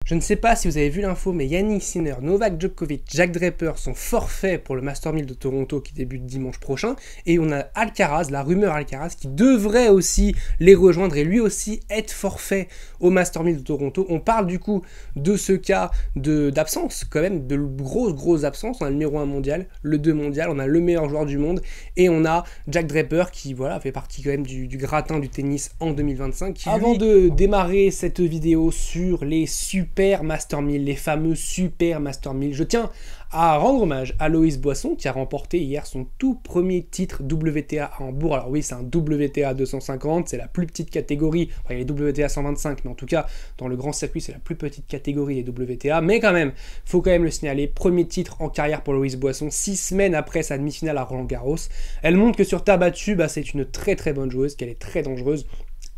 Je ne sais pas si vous avez vu l'info, mais Yannick Sinner, Novak Djokovic, Jack Draper sont forfaits pour le Master 1000 de Toronto qui débute dimanche prochain. Et on a Alcaraz, la rumeur Alcaraz, qui devrait aussi les rejoindre et lui aussi être forfait au Master 1000 de Toronto. On parle du coup de ce cas d'absence, quand même, de grosse absence. On a le numéro 1 mondial, le 2 mondial, on a le meilleur joueur du monde et on a Jack Draper qui voilà, fait partie quand même du gratin du tennis en 2025. Avant de démarrer cette vidéo sur les Super Master 1000, les fameux Super Master 1000, je tiens à rendre hommage à Loïs Boisson qui a remporté hier son tout premier titre WTA à Hambourg. Alors oui, c'est un WTA 250, c'est la plus petite catégorie, enfin il y a les WTA 125, mais en tout cas dans le grand circuit c'est la plus petite catégorie des WTA, mais quand même, faut quand même le signaler, premier titre en carrière pour Loïs Boisson, 6 semaines après sa demi-finale à Roland-Garros. Elle montre que sur terre battue, c'est une très bonne joueuse, qu'elle est très dangereuse.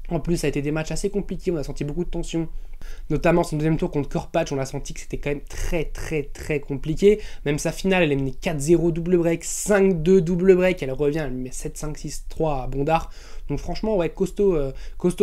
En plus, ça a été des matchs assez compliqués, on a senti beaucoup de tension, notamment son deuxième tour contre Korpatch, on a senti que c'était quand même très compliqué. Même sa finale, elle est menée 4-0 double break, 5-2 double break, elle revient, elle met 7-5-6-3 à Bondard. Donc franchement, ouais, costaud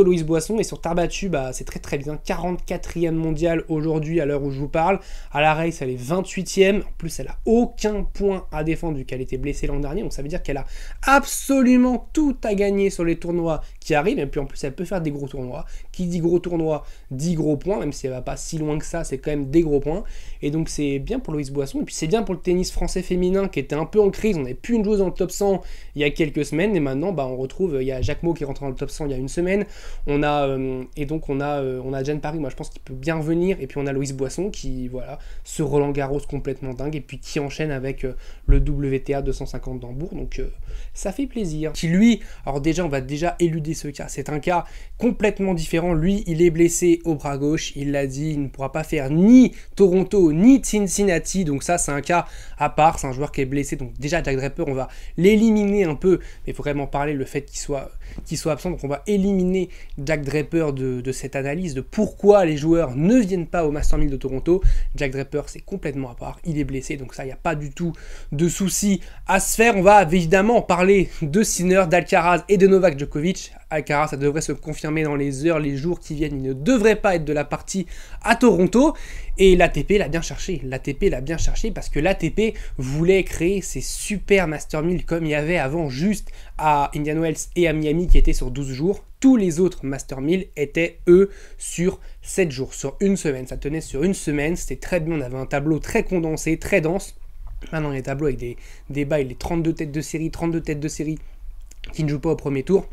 Loïs Boisson, et sur terre battue, c'est très bien, 44e mondial aujourd'hui à l'heure où je vous parle. À la race, elle est 28e, en plus elle a aucun point à défendre vu qu'elle était blessée l'an dernier, donc ça veut dire qu'elle a absolument tout à gagner sur les tournois qui arrivent, et puis en plus elle peut faire des gros tournois. Qui dit gros tournoi dit gros points, même si elle va pas si loin que ça, c'est quand même des gros points. Et donc c'est bien pour Loïs Boisson, et puis c'est bien pour le tennis français féminin qui était un peu en crise. On n'avait plus une joueuse dans le top 100 il y a quelques semaines, et maintenant on retrouve, il y a Jacques Mo qui est rentré dans le top 100 il y a une semaine, on a Jeanne Paris, moi je pense qu'il peut bien revenir, et puis on a Loïs Boisson qui voilà, ce Roland Garros complètement dingue, et puis qui enchaîne avec le WTA 250 d'Hambourg, donc ça fait plaisir. Qui lui, alors déjà on va déjà éluder ce cas, c'est un cas complètement différent. Lui il est blessé au bras gauche, il l'a dit, il ne pourra pas faire ni Toronto ni Cincinnati, donc ça c'est un cas à part, c'est un joueur qui est blessé, donc déjà Jack Draper on va l'éliminer un peu, mais il faut vraiment parler le fait qu'il soit absent, donc on va éliminer Jack Draper de cette analyse de pourquoi les joueurs ne viennent pas au Master 1000 de Toronto. Jack Draper c'est complètement à part, il est blessé, donc ça il n'y a pas du tout de souci à se faire. On va évidemment parler de Sinner, d'Alcaraz et de Novak Djokovic. Alcaraz, ça devrait se confirmer dans les heures, les jours qui viennent, il ne devrait pas être de la partie à Toronto, et l'ATP l'a bien cherché, parce que l'ATP voulait créer ces super Master 1000 comme il y avait avant juste à Indian Wells et à Miami qui étaient sur 12 jours. Tous les autres Master 1000 étaient, eux, sur 7 jours, sur une semaine. Ça tenait sur une semaine, c'était très bien, on avait un tableau très condensé, très dense. Maintenant, les tableaux avec des bails, les 32 têtes de série qui ne jouent pas au premier tour.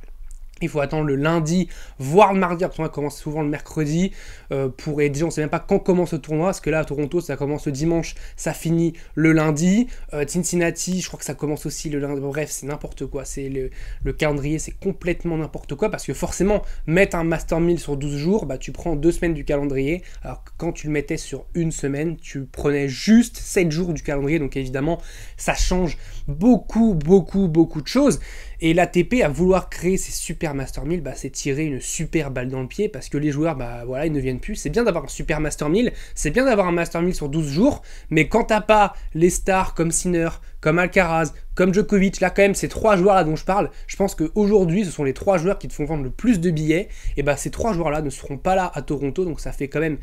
Il faut attendre le lundi, voire le mardi, parce qu'on commence souvent le mercredi, et déjà on ne sait même pas quand commence le tournoi, parce que là à Toronto ça commence le dimanche, ça finit le lundi, Cincinnati je crois que ça commence aussi le lundi, bref c'est n'importe quoi, c'est le calendrier c'est complètement n'importe quoi, parce que forcément mettre un Master 1000 sur 12 jours, tu prends 2 semaines du calendrier, alors que quand tu le mettais sur une semaine, tu prenais juste 7 jours du calendrier, donc évidemment ça change beaucoup de choses. Et l'ATP, à vouloir créer ces super Master 1000, c'est tirer une super balle dans le pied, parce que les joueurs, ils ne viennent plus. C'est bien d'avoir un super Master 1000, c'est bien d'avoir un Master 1000 sur 12 jours, mais quand t'as pas les stars comme Sinner, comme Alcaraz, comme Djokovic, là quand même ces 3 joueurs là dont je parle, je pense qu'aujourd'hui ce sont les 3 joueurs qui te font vendre le plus de billets, et ces 3 joueurs là ne seront pas là à Toronto, donc ça fait quand même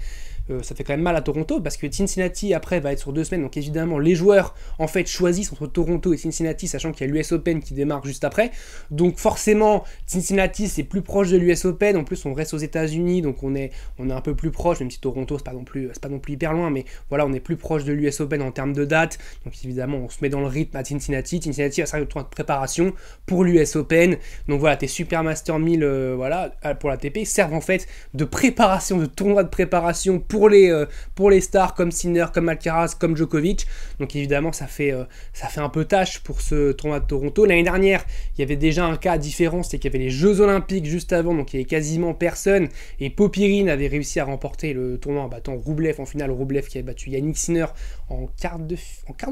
mal à Toronto, parce que Cincinnati après va être sur 2 semaines, donc évidemment les joueurs en fait choisissent entre Toronto et Cincinnati, sachant qu'il y a l'US Open qui démarre juste après, donc forcément Cincinnati c'est plus proche de l'US Open, en plus on reste aux États-Unis, donc on est un peu plus proche, même si Toronto c'est pas non plus hyper loin, mais voilà, on est plus proche de l'US Open en termes de date, donc évidemment on se met dans le rythme à Cincinnati va servir de tournoi de préparation pour l'US Open, donc voilà, tes Super Master 1000 pour l'ATP servent en fait de préparation, de tournoi de préparation pour les stars comme Sinner, comme Alcaraz, comme Djokovic, donc évidemment ça fait un peu tâche pour ce tournoi de Toronto. L'année dernière il y avait déjà un cas différent, c'est qu'il y avait les Jeux Olympiques juste avant, donc il y avait quasiment personne, et Popyrin avait réussi à remporter le tournoi en battant Roublev en finale, Roublev qui avait battu Yannick Sinner en quart de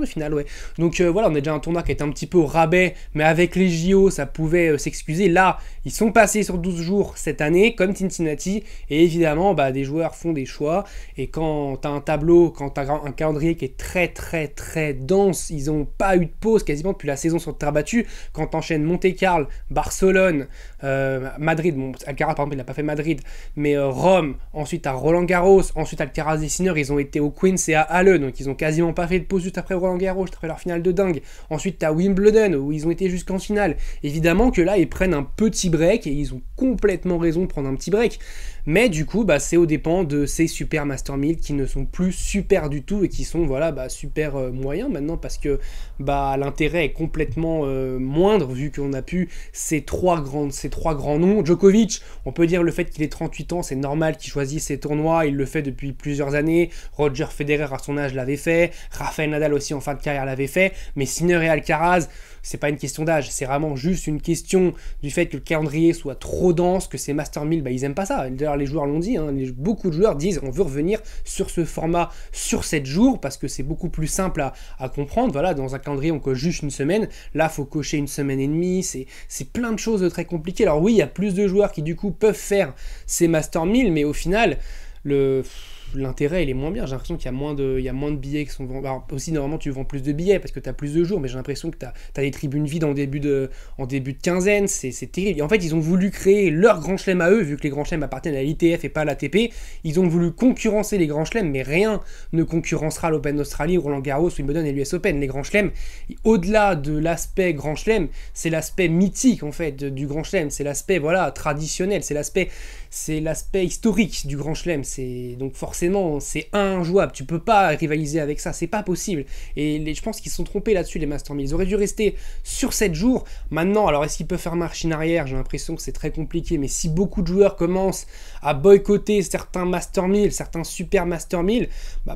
finale, ouais. Donc voilà, on a déjà un tournoi qui est un petit peu au rabais, mais avec les JO ça pouvait s'excuser. Là ils sont passés sur 12 jours cette année comme Cincinnati, et évidemment des joueurs font des choix, Et quand tu as un tableau, quand tu as un calendrier qui est très très très dense, ils n'ont pas eu de pause quasiment depuis la saison sur terre battue. Quand tu enchaînes Monte-Carlo, Barcelone, Madrid, bon, Alcaraz par exemple il n'a pas fait Madrid, mais Rome, ensuite à Roland-Garros, ensuite Alcaraz et Sinner, ils ont été au Queens et à Halle, donc ils ont quasiment pas fait de pause juste après Roland-Garros, juste après leur finale de dingue. Ensuite tu as Wimbledon où ils ont été jusqu'en finale. Évidemment que là ils prennent un petit break et ils ont complètement raison de prendre un petit break. Mais du coup, c'est aux dépens de ces super Master 1000 qui ne sont plus super du tout et qui sont super moyens maintenant parce que l'intérêt est complètement moindre vu qu'on a pu ces trois grands noms. Djokovic, on peut dire le fait qu'il ait 38 ans, c'est normal qu'il choisisse ses tournois, il le fait depuis plusieurs années. Roger Federer à son âge l'avait fait, Rafael Nadal aussi en fin de carrière l'avait fait, mais Sinner et Alcaraz, c'est pas une question d'âge, c'est vraiment juste une question du fait que le calendrier soit trop dense, que ces Master 1000, ils aiment pas ça. D'ailleurs, les joueurs l'ont dit, beaucoup de joueurs disent on veut revenir sur ce format sur 7 jours parce que c'est beaucoup plus simple à comprendre. Voilà, dans un calendrier, on coche juste une semaine. Là, il faut cocher une semaine et demie. C'est plein de choses très compliquées. Alors oui, il y a plus de joueurs qui du coup peuvent faire ces Master 1000, mais au final, l'intérêt il est moins bien. J'ai l'impression qu'il y a moins de billets qui sont vendus. Alors, aussi normalement tu vends plus de billets parce que tu as plus de jours, mais j'ai l'impression que tu as des tribunes vides en début de quinzaine, c'est terrible. Et en fait ils ont voulu créer leur grand chelem à eux, vu que les grands chelems appartiennent à l'ITF et pas à l'ATP. Ils ont voulu concurrencer les grands chelems, mais rien ne concurrencera l'Open d'Australie, Roland Garros, Wimbledon et l'US Open. Les grands chelems, au-delà de l'aspect grand chelem, c'est l'aspect mythique en fait du grand chelem, c'est l'aspect traditionnel, c'est l'aspect historique du grand chelem. Donc forcément c'est injouable, tu peux pas rivaliser avec ça, c'est pas possible. Et je pense qu'ils se sont trompés là-dessus les Master 1000, ils auraient dû rester sur 7 jours. Maintenant, alors est-ce qu'ils peuvent faire machine arrière? J'ai l'impression que c'est très compliqué, mais si beaucoup de joueurs commencent à boycotter certains Master 1000, certains super Master 1000,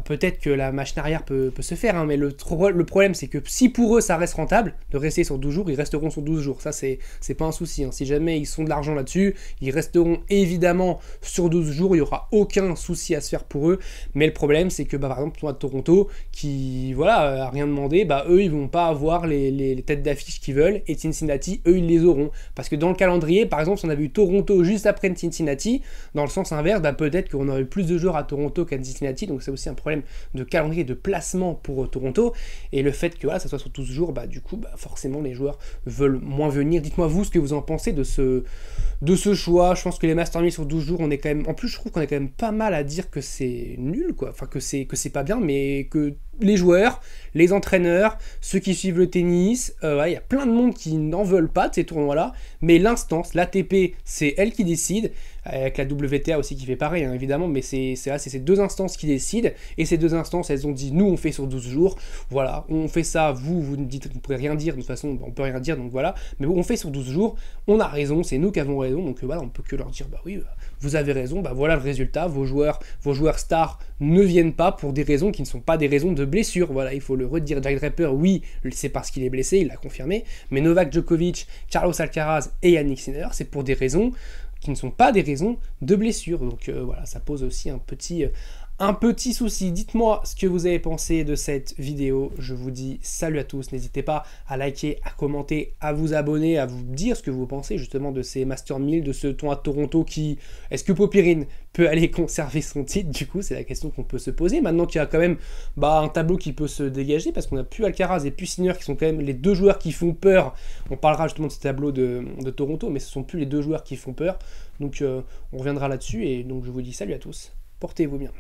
peut-être que la machine arrière peut se faire, mais le problème c'est que si pour eux ça reste rentable de rester sur 12 jours, ils resteront sur 12 jours, ça c'est pas un souci, si jamais ils sont de l'argent là-dessus, ils resteront évidemment sur 12 jours, il n'y aura aucun souci à se faire pour eux. Mais le problème c'est que par exemple toi de Toronto qui a rien demandé, eux ils vont pas avoir les têtes d'affiche qu'ils veulent, et Cincinnati eux ils les auront, parce que dans le calendrier par exemple si on avait eu Toronto juste après Cincinnati, dans le sens inverse, peut-être qu'on aurait eu plus de joueurs à Toronto qu'à Cincinnati, donc c'est aussi un problème de calendrier, de placement pour Toronto, et le fait que ça soit sur 12 jours, du coup forcément les joueurs veulent moins venir. Dites-moi vous ce que vous en pensez de ce choix. Je pense que les Master 1000 sur 12 jours, on est quand même, en plus je trouve qu'on est quand même pas mal à dire que c'est nul quoi, enfin que c'est pas bien, mais que les joueurs, les entraîneurs, ceux qui suivent le tennis, il y a plein de monde qui n'en veulent pas de ces tournois-là, mais l'instance, l'ATP, c'est elle qui décide, avec la WTA aussi qui fait pareil, évidemment, mais c'est ces deux instances qui décident, et ces deux instances, elles ont dit, nous, on fait sur 12 jours, voilà, on fait ça, vous nous dites, vous ne pourrez rien dire, de toute façon, on peut rien dire, donc voilà, mais on fait sur 12 jours, on a raison, c'est nous qui avons raison, donc on peut que leur dire, oui, vous avez raison, voilà le résultat, vos joueurs stars ne viennent pas pour des raisons qui ne sont pas des raisons de blessure, voilà, il faut le redire. Jack Draper, oui, c'est parce qu'il est blessé, il l'a confirmé, mais Novak Djokovic, Carlos Alcaraz et Yannick Sinner, c'est pour des raisons qui ne sont pas des raisons de blessure, donc ça pose aussi un petit souci. Dites-moi ce que vous avez pensé de cette vidéo. Je vous dis salut à tous. N'hésitez pas à liker, à commenter, à vous abonner, à vous dire ce que vous pensez justement de ces Master 1000, de ce tournoi de Toronto qui... Est-ce que Popyrin peut aller conserver son titre? Du coup, c'est la question qu'on peut se poser. Maintenant qu'il y a quand même un tableau qui peut se dégager, parce qu'on a plus Alcaraz et plus Sinner qui sont quand même les deux joueurs qui font peur. On parlera justement de ce tableau de Toronto, mais ce sont plus les deux joueurs qui font peur. Donc on reviendra là-dessus et donc je vous dis salut à tous. Portez-vous bien.